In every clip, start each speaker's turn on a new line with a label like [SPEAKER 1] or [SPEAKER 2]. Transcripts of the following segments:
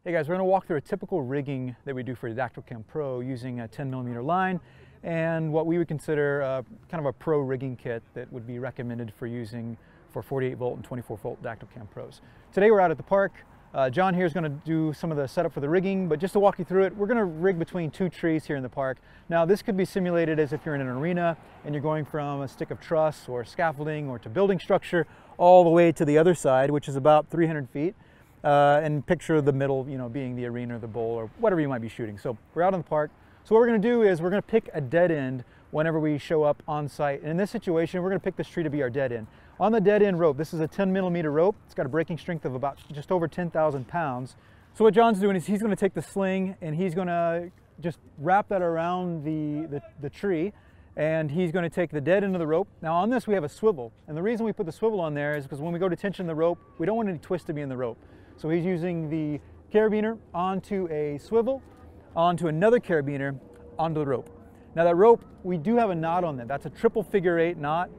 [SPEAKER 1] Hey guys, we're going to walk through a typical rigging that we do for the Dactylcam Pro using a 10mm line and what we would consider kind of a pro rigging kit that would be recommended for using for 48 volt and 24 volt Dactylcam Pros. Today we're out at the park. John here is going to do some of the setup for the rigging, but just to walk you through it, we're going to rig between two trees here in the park. Now this could be simulated as if you're in an arena and you're going from a stick of truss or scaffolding or to building structure all the way to the other side, which is about 300 feet. And picture the middle, being the arena or the bowl or whatever you might be shooting. So we're out in the park. So what we're going to do is we're going to pick a dead end whenever we show up on site. And in this situation, we're going to pick this tree to be our dead end. On the dead end rope, this is a 10mm rope. It's got a breaking strength of about just over 10,000 pounds. So what John's doing is he's going to take the sling and he's going to just wrap that around the tree. And he's going to take the dead end of the rope. Now on this we have a swivel. And the reason we put the swivel on there is because when we go to tension the rope, we don't want any twist to be in the rope. So he's using the carabiner onto a swivel, onto another carabiner, onto the rope. Now that rope, we do have a knot on that. That's a triple figure 8 knot.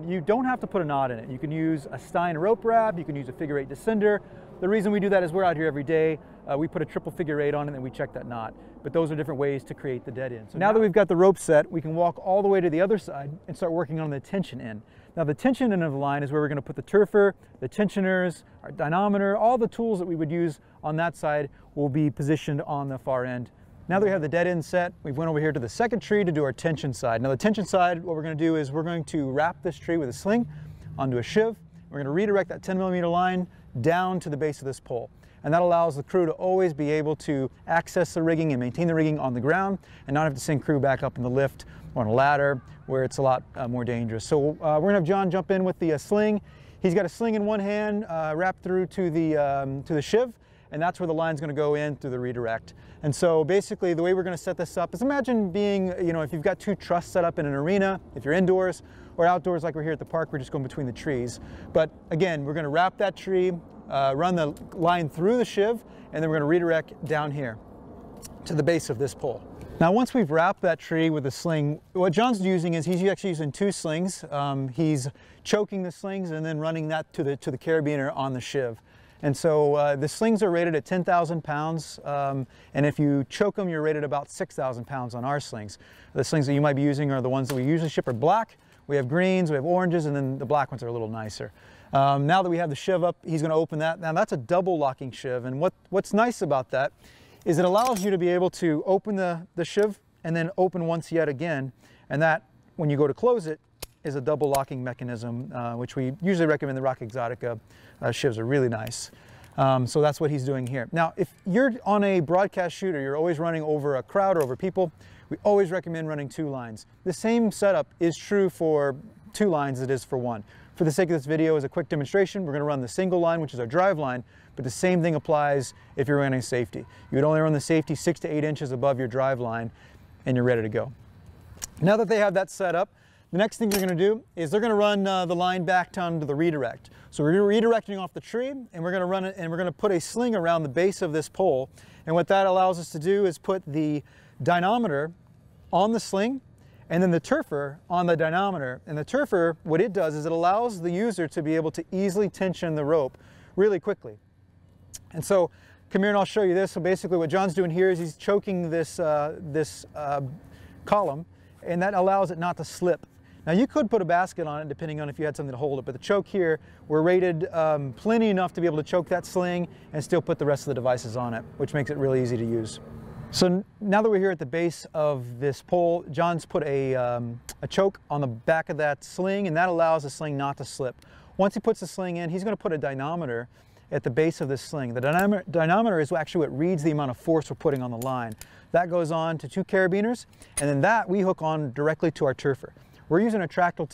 [SPEAKER 1] You don't have to put a knot in it. You can use a Stein rope wrap, you can use a figure 8 descender. The reason we do that is we're out here every day. We put a triple figure 8 on it and we check that knot. But those are different ways to create the dead end. So now that we've got the rope set, we can walk all the way to the other side and start working on the tension end. Now the tension end of the line is where we're going to put the turfer, the tensioners, our dynamometer, all the tools that we would use on that side will be positioned on the far end. Now that we have the dead end set, we went over here to the second tree to do our tension side. Now the tension side, what we're going to do is we're going to wrap this tree with a sling onto a shiv. We're going to redirect that 10mm line down to the base of this pole. And that allows the crew to always be able to access the rigging and maintain the rigging on the ground and not have to send crew back up in the lift or on a ladder where it's a lot more dangerous. So we're going to have John jump in with the sling. He's got a sling in one hand wrapped through to the shiv, and that's where the line's going to go in through the redirect. And so basically the way we're going to set this up is imagine being, if you've got two truss set up in an arena, if you're indoors or outdoors like we're here at the park, we're just going between the trees. But again, we're going to wrap that tree, run the line through the shiv, and then we're going to redirect down here to the base of this pole. Now once we've wrapped that tree with the sling, what John's using is he's actually using two slings. He's choking the slings and then running that to the carabiner on the shiv. And so the slings are rated at 10,000 pounds, and if you choke them, you're rated about 6,000 pounds on our slings. The slings that you might be using are the ones that we usually ship are black. We have greens, we have oranges, and then the black ones are a little nicer. Now that we have the shiv up, he's going to open that. Now that's a double locking shiv, and what's nice about that is it allows you to be able to open the shiv and then open once yet again, and that, when you go to close it, is a double locking mechanism, which we usually recommend. The Rock Exotica shivs are really nice. So that's what he's doing here. Now, if you're on a broadcast shoot or you're always running over a crowd or over people, we always recommend running two lines. The same setup is true for two lines as it is for one. For the sake of this video, as a quick demonstration, we're going to run the single line, which is our drive line, but the same thing applies if you're running safety. You would only run the safety 6 to 8 inches above your drive line, and you're ready to go. Now that they have that set up, the next thing they're going to do is they're going to run the line back down to the redirect. So we're redirecting off the tree, and we're going to run it, and we're going to put a sling around the base of this pole. And what that allows us to do is put the dynamometer on the sling, and then the turfer on the dynamometer. And the turfer, what it does is it allows the user to be able to easily tension the rope really quickly. And so, come here and I'll show you this. So basically what John's doing here is he's choking this column, and that allows it not to slip. Now you could put a basket on it depending on if you had something to hold it, but the choke here, we're rated plenty enough to be able to choke that sling and still put the rest of the devices on it, which makes it really easy to use. So now that we're here at the base of this pole, John's put a choke on the back of that sling, and that allows the sling not to slip. Once he puts the sling in, he's going to put a dynamometer at the base of this sling. The dynamometer is actually what reads the amount of force we're putting on the line. That goes on to two carabiners, and then that we hook on directly to our turfer. We're using a Tractel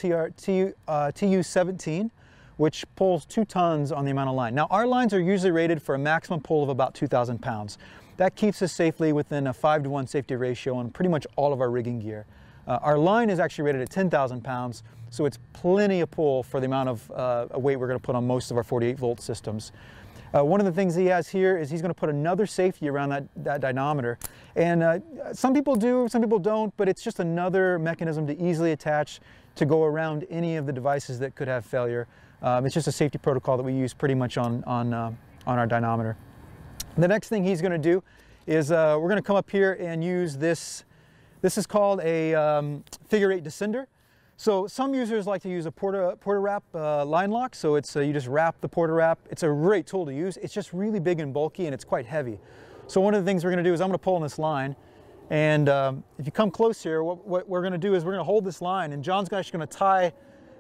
[SPEAKER 1] TU17, which pulls 2 tons on the amount of line. Now our lines are usually rated for a maximum pull of about 2,000 pounds. That keeps us safely within a 5-to-1 safety ratio on pretty much all of our rigging gear. Our line is actually rated at 10,000 pounds, so it's plenty of pull for the amount of weight we're going to put on most of our 48 volt systems. One of the things he has here is he's going to put another safety around that dynamometer. And some people do, some people don't, but it's just another mechanism to easily attach to go around any of the devices that could have failure. It's just a safety protocol that we use pretty much on our dynamometer. The next thing he's going to do is we're going to come up here and use this. This is called a figure 8 descender. So some users like to use a porta wrap line lock. So it's you just wrap the porta wrap. It's a great tool to use. It's just really big and bulky, and it's quite heavy. So one of the things we're going to do is I'm going to pull on this line, and if you come close here, what we're going to do is we're going to hold this line, and John's actually going to tie.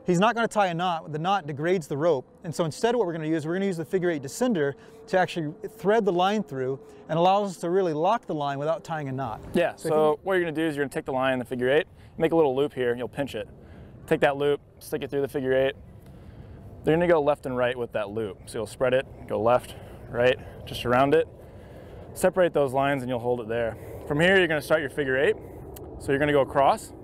[SPEAKER 1] He's not going to tie a knot. The knot degrades the rope. And so instead what we're going to use, we're going to use the figure 8 descender to actually thread the line through and allows us to really lock the line without tying a knot.
[SPEAKER 2] Yeah, so what you're going to do is you're going to take the line in the figure 8, make a little loop here, and you'll pinch it. Take that loop, stick it through the figure 8. They're going to go left and right with that loop. So you'll spread it, go left, right, just around it. Separate those lines and you'll hold it there. From here, you're going to start your figure 8. So you're going to go across,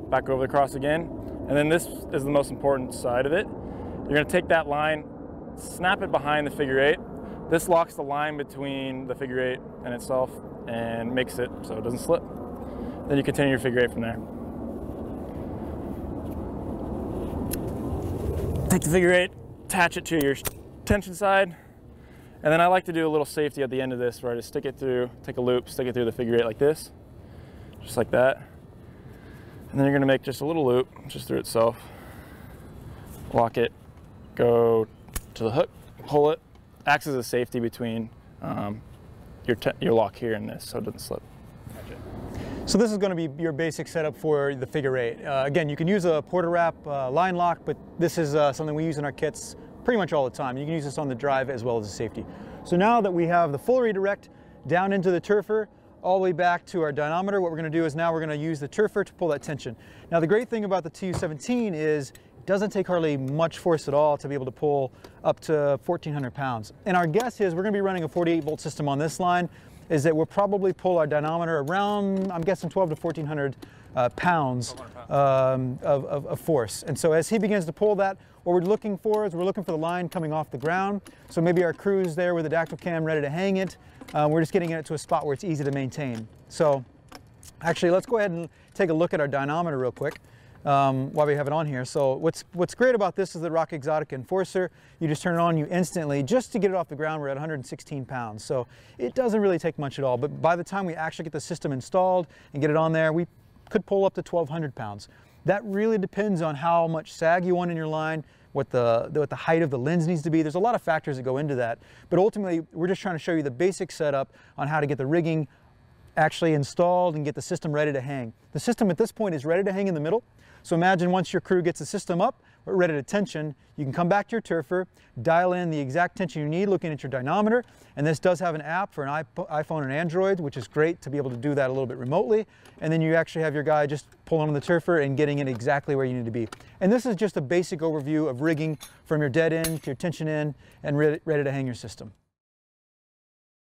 [SPEAKER 2] back over the cross again. And then this is the most important side of it. You're going to take that line, snap it behind the figure 8. This locks the line between the figure 8 and itself and makes it so it doesn't slip. Then you continue your figure 8 from there. Take the figure 8, attach it to your tension side, and then I like to do a little safety at the end of this where I just stick it through, take a loop, stick it through the figure 8 like this, just like that. And then you're going to make just a little loop just through itself, lock it, go to the hook, pull it, acts as a safety between your lock here and this so it doesn't slip.
[SPEAKER 1] So this is going to be your basic setup for the figure 8. Again, you can use a porta wrap line lock, but this is something we use in our kits pretty much all the time. You can use this on the drive as well as a safety. So now that we have the full redirect down into the turfer, all the way back to our dynamomer, what we're going to do is now we're going to use the turfer to pull that tension. Now the great thing about the TU-17 is it doesn't take hardly much force at all to be able to pull up to 1,400 pounds. And our guess is we're going to be running a 48 volt system on this line, is that we'll probably pull our dynamomer around, I'm guessing 1,200 to 1,400 pounds of force. And so as he begins to pull that, what we're looking for is we're looking for the line coming off the ground. So maybe our crew's there with the Dactylcam ready to hang it. We're just getting it to a spot where it's easy to maintain. So actually, let's go ahead and take a look at our dynamomer real quick while we have it on here. So what's great about this is the Rock Exotic Enforcer. You just turn it on, you instantly, just to get it off the ground, we're at 116 pounds. So it doesn't really take much at all. But by the time we actually get the system installed and get it on there, we could pull up to 1,200 pounds. That really depends on how much sag you want in your line, what the height of the lens needs to be. There's a lot of factors that go into that. But ultimately, we're just trying to show you the basic setup on how to get the rigging actually installed and get the system ready to hang. The system at this point is ready to hang in the middle. So imagine once your crew gets the system up, we're ready to tension, you can come back to your turfer, dial in the exact tension you need looking at your dynamomer, and this does have an app for an iPhone and Android, which is great to be able to do that a little bit remotely, and then you actually have your guy just pulling on the turfer and getting it exactly where you need to be. And this is just a basic overview of rigging from your dead end to your tension end and ready to hang your system.